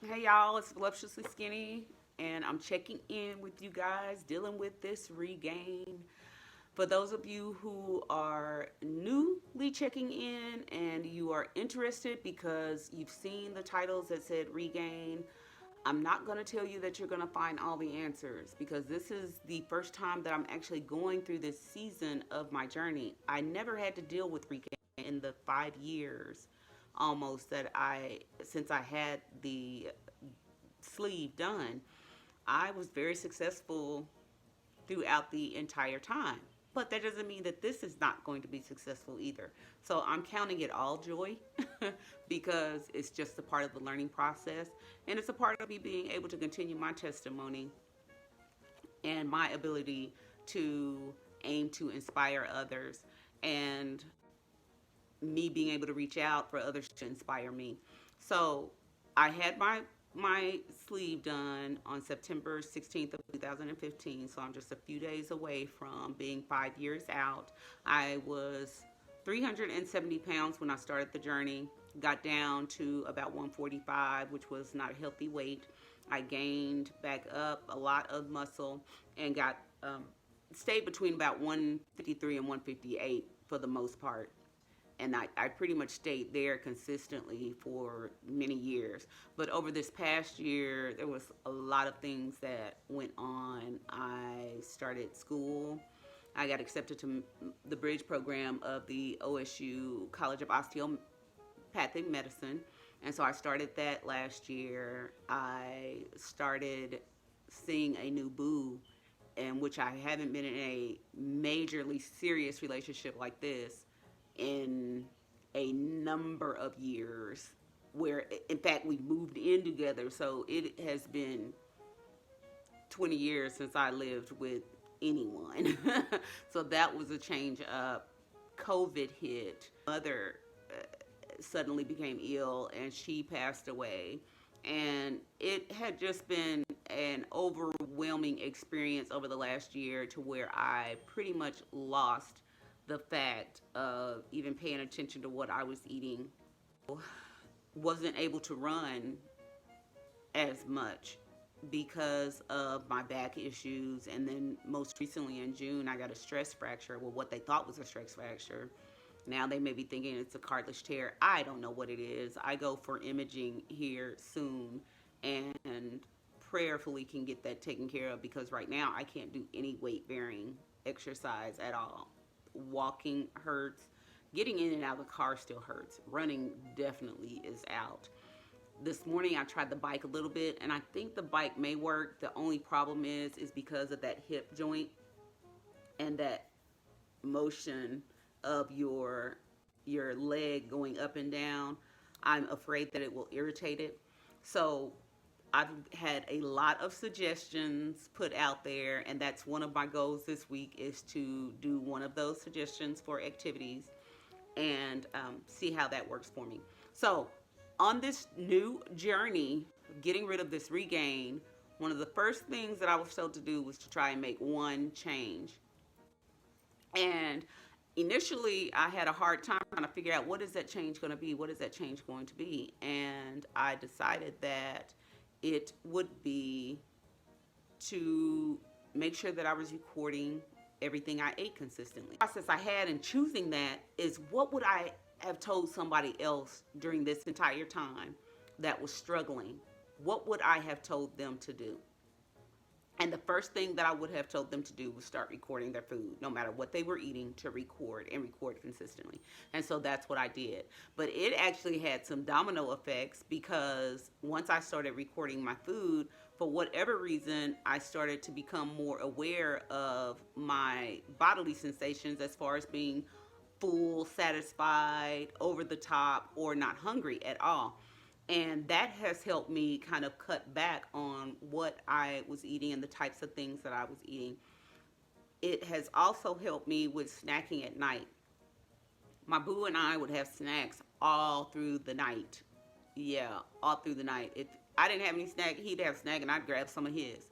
Hey y'all, it's Voluptuously Skinny, and I'm checking in with you guys, dealing with this regain. For those of you who are newly checking in and you are interested because you've seen the titles that said regain, I'm not going to tell you that you're going to find all the answers because this is the first time that I'm actually going through this season of my journey. I never had to deal with regain in the 5 years almost that since I had the sleeve done. I was very successful throughout the entire time. But that doesn't mean that this is not going to be successful either. So I'm counting it all joy because it's just a part of the learning process. And it's a part of me being able to continue my testimony and my ability to aim to inspire others and me being able to reach out for others to inspire me. So I had my sleeve done on September 16th of 2015. So I'm just a few days away from being 5 years out. I was 370 pounds when I started the journey. Got down to about 145, which was not a healthy weight. I gained back up a lot of muscle and got stayed between about 153 and 158 for the most part, and I pretty much stayed there consistently for many years. But over this past year, there was a lot of things that went on. I started school. I got accepted to the bridge program of the OSU College of Osteopathic Medicine. And so I started that last year. I started seeing a new boo, in which I haven't been in a majorly serious relationship like this in a number of years, where in fact we moved in together. So it has been 20 years since I lived with anyone. So that was a change up. COVID hit. Mother suddenly became ill and she passed away. And it had just been an overwhelming experience over the last year to where I pretty much lost the fact of even paying attention to what I was eating. Wasn't able to run as much because of my back issues. And then most recently in June, I got a stress fracture. Well, what they thought was a stress fracture. Now they may be thinking it's a cartilage tear. I don't know what it is. I go for imaging here soon and prayerfully can get that taken care of, because right now I can't do any weight bearing exercise at all. Walking hurts. Getting in and out of the car still hurts. Running definitely is out. This morning I tried the bike a little bit and I think the bike may work. The only problem is because of that hip joint and that motion of your leg going up and down. I'm afraid that it will irritate it. So I've had a lot of suggestions put out there, and that's one of my goals this week, is to do one of those suggestions for activities and see how that works for me. So on this new journey, getting rid of this regain, one of the first things that I was told to do was to try and make one change. And initially, I had a hard time trying to figure out, what is that change going to be? What is that change going to be? And I decided that it would be to make sure that I was recording everything I ate consistently. The process I had in choosing that is, what would I have told somebody else during this entire time that was struggling? What would I have told them to do? And the first thing that I would have told them to do was start recording their food, no matter what they were eating, to record and record consistently. And so that's what I did. But it actually had some domino effects, because once I started recording my food, for whatever reason, I started to become more aware of my bodily sensations, as far as being full, satisfied, over the top, or not hungry at all. And that has helped me kind of cut back on what I was eating and the types of things that I was eating. It has also helped me with snacking at night. My boo and I would have snacks all through the night. Yeah, all through the night. If I didn't have any snack, he'd have snack and I'd grab some of his.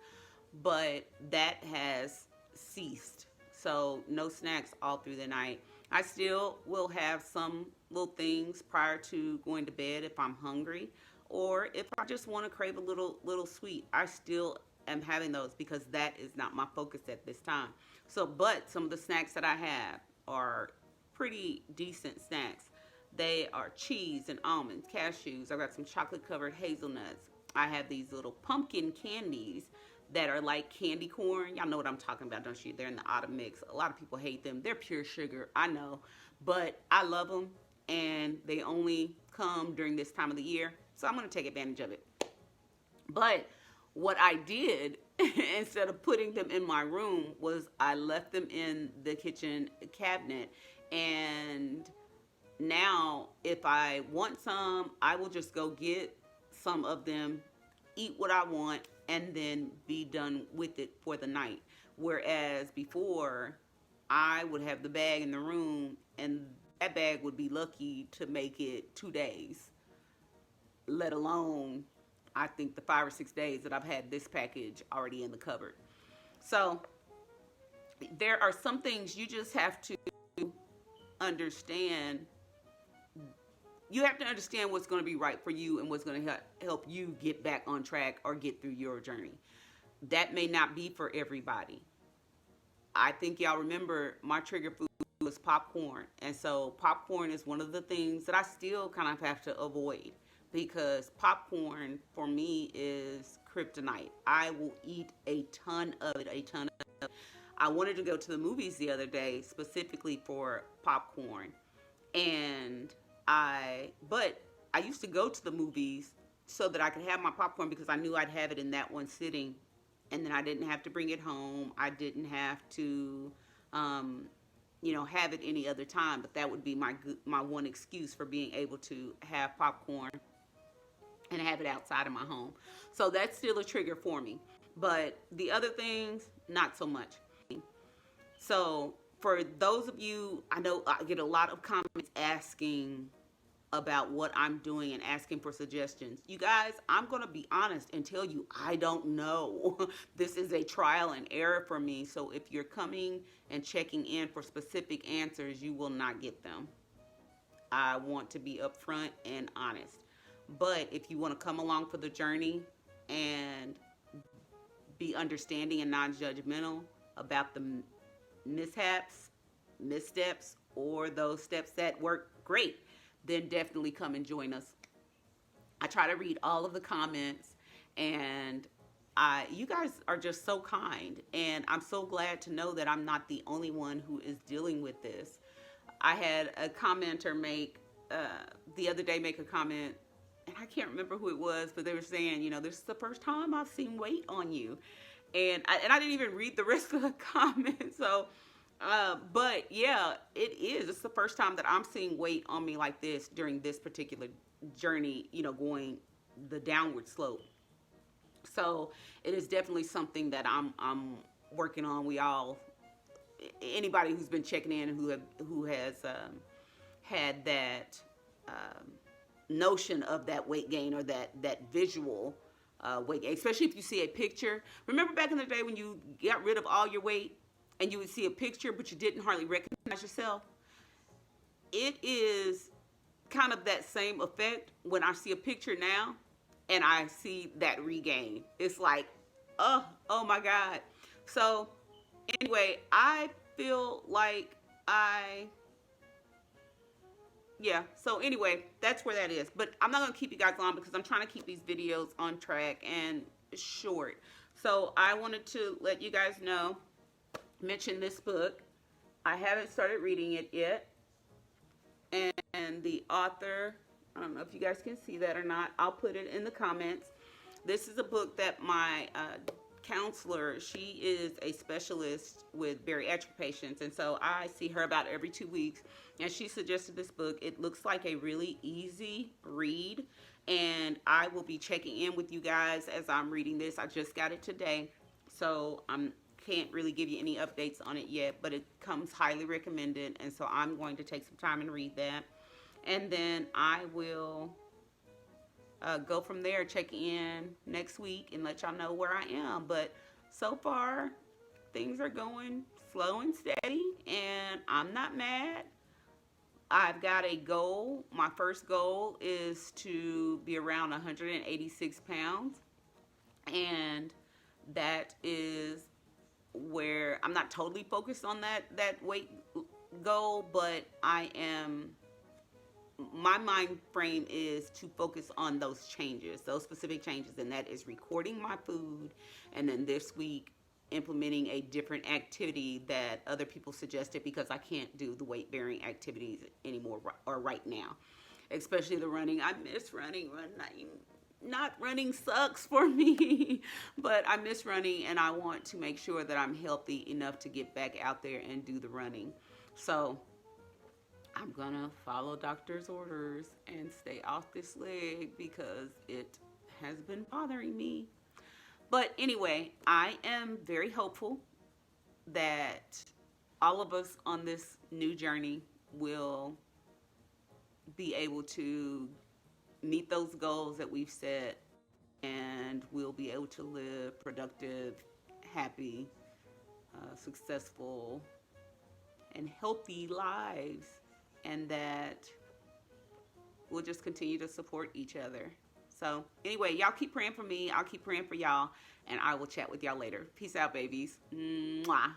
But that has ceased. So no snacks all through the night. I still will have some little things prior to going to bed if I'm hungry, or if I just want to crave a little sweet. I still am having those because that is not my focus at this time. So, but some of the snacks that I have are pretty decent snacks. They are cheese and almonds, cashews. I got some chocolate covered hazelnuts. I have these little pumpkin candies that are like candy corn. Y'all know what I'm talking about, don't you? They're in the autumn mix. A lot of people hate them. They're pure sugar, I know, but I love them, and they only come during this time of the year, so I'm going to take advantage of it. But what I did instead of putting them in my room was I left them in the kitchen cabinet, and now if I want some, I will just go get some of them, eat what I want, and then be done with it for the night. Whereas before, I would have the bag in the room, and that bag would be lucky to make it 2 days, let alone, I think, the 5 or 6 days that I've had this package already in the cupboard. So there are some things you just have to understand. You have to understand what's going to be right for you and what's going to help you get back on track or get through your journey. That may not be for everybody. I think y'all remember my trigger food was popcorn. And so popcorn is one of the things that I still kind of have to avoid, because popcorn for me is kryptonite. I will eat a ton of it, a ton of it. I wanted to go to the movies the other day specifically for popcorn. And but I used to go to the movies so that I could have my popcorn because I knew I'd have it in that one sitting, and then I didn't have to bring it home. I didn't have to, have it any other time. But that would be my one excuse for being able to have popcorn and have it outside of my home. So that's still a trigger for me. But the other things, not so much. So for those of you, I know I get a lot of comments asking about what I'm doing and asking for suggestions. You guys, I'm going to be honest and tell you I don't know. This is a trial and error for me. So if you're coming and checking in for specific answers, you will not get them. I want to be upfront and honest. But if you want to come along for the journey and be understanding and non-judgmental about the mishaps, missteps, or those steps that work great, then definitely come and join us. I try to read all of the comments, and you guys are just so kind, and I'm so glad to know that I'm not the only one who is dealing with this. I had a commenter the other day make a comment, and I can't remember who it was, but they were saying, this is the first time I've seen weight on you. And I didn't even read the rest of the comment. So, but yeah, it is. It's the first time that I'm seeing weight on me like this during this particular journey, going the downward slope. So it is definitely something that I'm working on. Anybody who's been checking in and who has had that notion of that weight gain or that visual weight gain, especially if you see a picture. Remember back in the day when you got rid of all your weight and you would see a picture but you didn't hardly recognize yourself? It is kind of that same effect when I see a picture now and I see that regain. It's like, oh my God. So anyway, I feel like so anyway, that's where that is. But I'm not going to keep you guys long because I'm trying to keep these videos on track and short. So I wanted to let you guys mention this book. I haven't started reading it yet. And the author, I don't know if you guys can see that or not. I'll put it in the comments. This is a book that my counselor, she is a specialist with bariatric patients, and so I see her about every 2 weeks, and she suggested this book. It looks like a really easy read, and I will be checking in with you guys as I'm reading this. I just got it today, so I can't really give you any updates on it yet, but it comes highly recommended, and so I'm going to take some time and read that, and then I will go from there, check in next week and let y'all know where I am. But so far, things are going slow and steady, and I'm not mad. I've got a goal. My first goal is to be around 186 pounds. And that is where I'm not totally focused on that weight goal, but my mind frame is to focus on those changes, those specific changes, and that is recording my food, and then this week implementing a different activity that other people suggested because I can't do the weight bearing activities anymore or right now, especially the running. I miss running. Not running sucks for me, but I miss running, and I want to make sure that I'm healthy enough to get back out there and do the running. So I'm gonna follow doctor's orders and stay off this leg because it has been bothering me. But anyway, I am very hopeful that all of us on this new journey will be able to meet those goals that we've set, and we'll be able to live productive, happy, successful, and healthy lives, and that we'll just continue to support each other. So anyway, y'all keep praying for me. I'll keep praying for y'all, and I will chat with y'all later. Peace out, babies. Mwah.